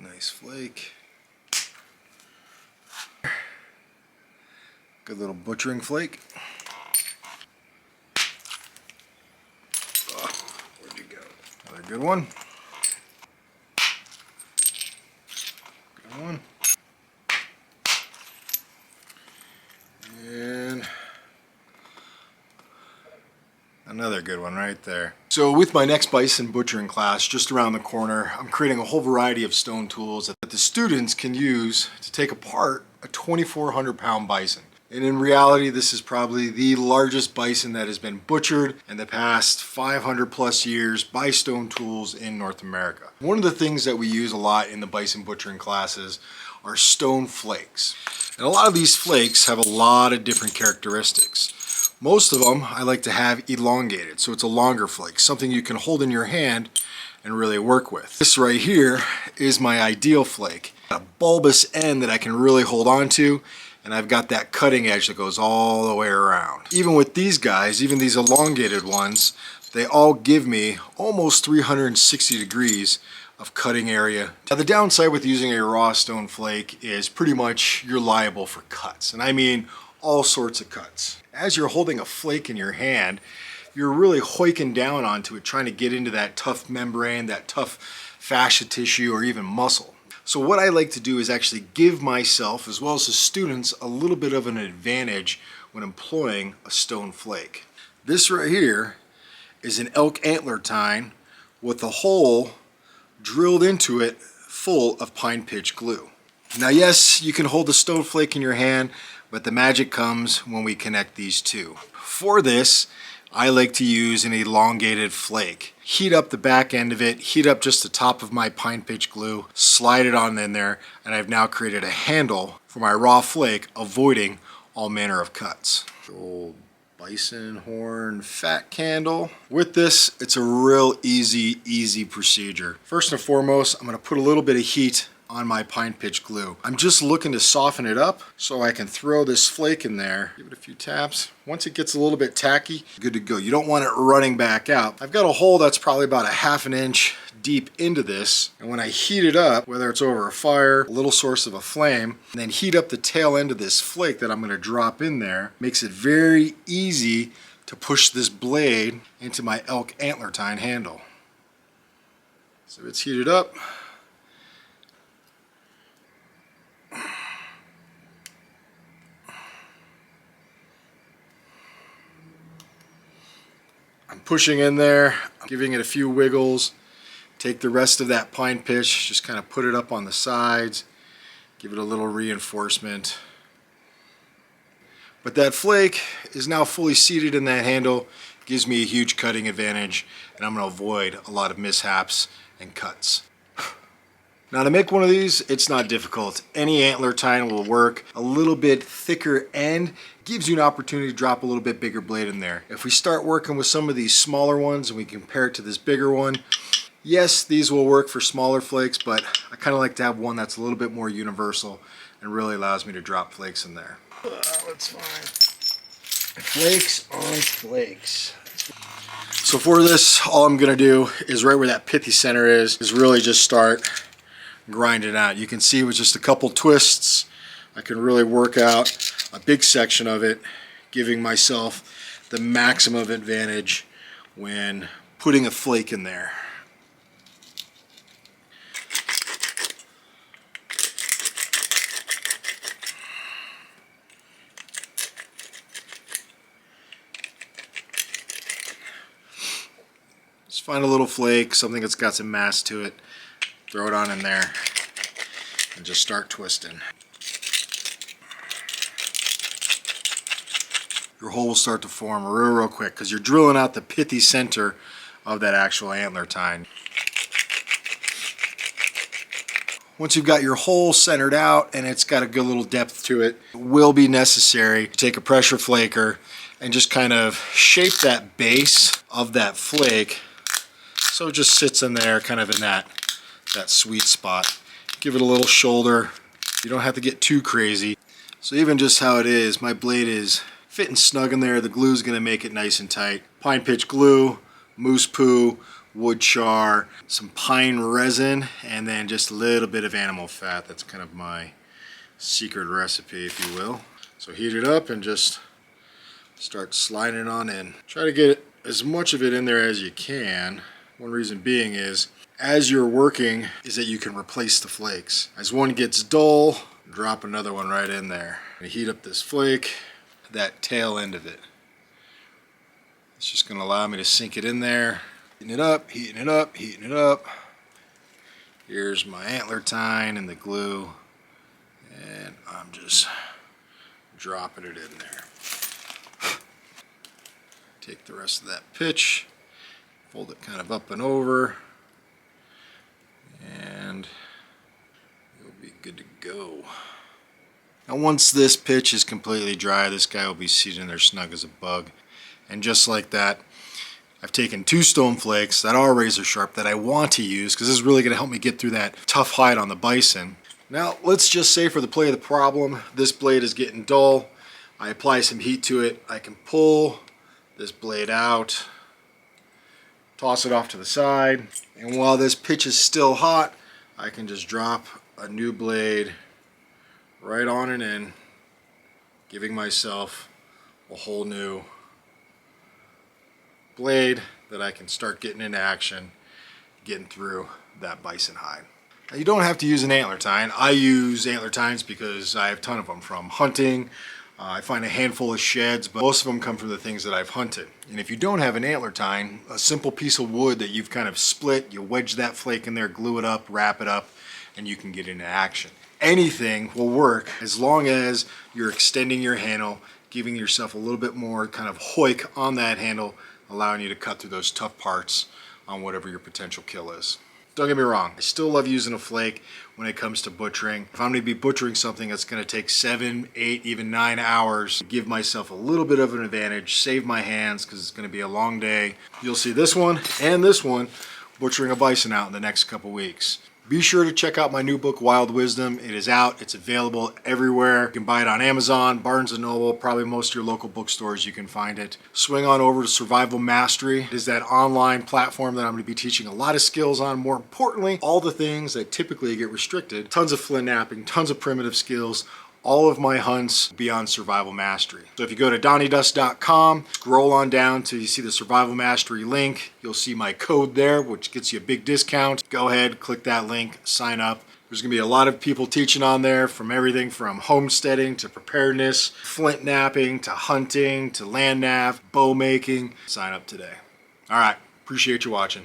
Nice flake. Good little butchering flake. Oh, where'd you go? Another good one. Good one. And another good one right there. So with my next bison butchering class just around the corner, I'm creating a whole variety of stone tools that the students can use to take apart a 2,400 pound bison. And in reality, this is probably the largest bison that has been butchered in the past 500 plus years by stone tools in North America. One of the things that we use a lot in the bison butchering classes are stone flakes. And a lot of these flakes have a lot of different characteristics. Most of them I like to have elongated, so it's a longer flake, something you can hold in your hand and really work with. This right here is my ideal flake. A bulbous end that I can really hold on to, and I've got that cutting edge that goes all the way around. Even with these guys, even these elongated ones, they all give me almost 360 degrees of cutting area. Now the downside with using a raw stone flake is pretty much you're liable for cuts, and I mean all sorts of cuts. As you're holding a flake in your hand, you're really hoiking down onto it, trying to get into that tough membrane, that tough fascia tissue, or even muscle. So what I like to do is actually give myself, as well as the students, a little bit of an advantage when employing a stone flake. This right here is an elk antler tine with a hole drilled into it full of pine pitch glue. Now yes, you can hold the stone flake in your hand, but the magic comes when we connect these two. For this, I like to use an elongated flake. Heat up the back end of it, heat up just the top of my pine pitch glue, slide it on in there, and I've now created a handle for my raw flake, avoiding all manner of cuts. Old bison horn fat candle. With this, it's a real easy procedure. First and foremost, I'm gonna put a little bit of heat on my pine pitch glue. I'm just looking to soften it up so I can throw this flake in there, give it a few taps. Once it gets a little bit tacky, good to go. You don't want it running back out. I've got a hole that's probably about a ½ an inch deep into this, and when I heat it up, whether it's over a fire, a little source of a flame, and then heat up the tail end of this flake that I'm gonna drop in there, makes it very easy to push this blade into my elk antler tine handle. So it's heated up. I'm pushing in there, giving it a few wiggles, take the rest of that pine pitch, just kind of put it up on the sides, give it a little reinforcement. But that flake is now fully seated in that handle, gives me a huge cutting advantage, and I'm going to avoid a lot of mishaps and cuts. Now to make one of these, it's not difficult. Any antler tine will work. A little bit thicker end gives you an opportunity to drop a little bit bigger blade in there. If we start working with some of these smaller ones and we compare it to this bigger one, yes, these will work for smaller flakes, but I kind of like to have one that's a little bit more universal and really allows me to drop flakes in there. That's fine. Flakes on flakes. So for this, all I'm gonna do is right where that pithy center is really just start grind it out. You can see with just a couple twists I can really work out a big section of it, giving myself the maximum advantage when putting a flake in there. Just find a little flake, something that's got some mass to it, throw it on in there, and just start twisting. Your hole will start to form real quick because you're drilling out the pithy center of that actual antler tine. Once you've got your hole centered out and it's got a good little depth to it, it will be necessary to take a pressure flaker and just kind of shape that base of that flake so it just sits in there kind of in that sweet spot. Give it a little shoulder. You don't have to get too crazy. So even just how it is, my blade is fitting snug in there. The glue is going to make it nice and tight. Pine pitch glue, moose poo, wood char, some pine resin, and then just a little bit of animal fat. That's kind of my secret recipe, if you will. So heat it up and just start sliding it on in. Try to get as much of it in there as you can. One reason being is, as you're working, is that you can replace the flakes. As one gets dull, drop another one right in there. Heat up this flake, that tail end of it. It's just going to allow me to sink it in there. Heating it up, heating it up, heating it up. Here's my antler tine and the glue. And I'm just dropping it in there. Take the rest of that pitch, fold it kind of up and over, and it'll be good to go. Now once this pitch is completely dry, this guy will be seated in there snug as a bug. And just like that, I've taken 2 stone flakes that are razor sharp that I want to use because this is really going to help me get through that tough hide on the bison. Now let's just say, for the play of the problem, this blade is getting dull. I apply some heat to it. I can pull this blade out, toss it off to the side, and while this pitch is still hot, I can just drop a new blade right on and in, giving myself a whole new blade that I can start getting into action, getting through that bison hide. Now, you don't have to use an antler tine. I use antler tines because I have a ton of them from hunting. I find a handful of sheds, but most of them come from the things that I've hunted. And if you don't have an antler tine, a simple piece of wood that you've kind of split, you wedge that flake in there, glue it up, wrap it up, and you can get into action. Anything will work as long as you're extending your handle, giving yourself a little bit more kind of hoik on that handle, allowing you to cut through those tough parts on whatever your potential kill is. Don't get me wrong, I still love using a flake when it comes to butchering. If I'm going to be butchering something that's going to take 7, 8, even 9 hours, give myself a little bit of an advantage, save my hands because it's going to be a long day. You'll see this one and this one butchering a bison out in the next couple weeks. Be sure to check out my new book, Wild Wisdom. It is out. It's available everywhere. You can buy it on Amazon, Barnes & Noble, probably most of your local bookstores you can find it. Swing on over to Survival Mastery. It is that online platform that I'm going to be teaching a lot of skills on. More importantly, all the things that typically get restricted. Tons of flintknapping, tons of primitive skills. All of my hunts beyond Survival Mastery. So if you go to donnydust.com, scroll on down till you see the Survival Mastery link. You'll see my code there, which gets you a big discount. Go ahead, click that link, sign up. There's gonna be a lot of people teaching on there, from everything from homesteading to preparedness, flint napping to hunting to land nav, bow making. Sign up today. All right, appreciate you watching.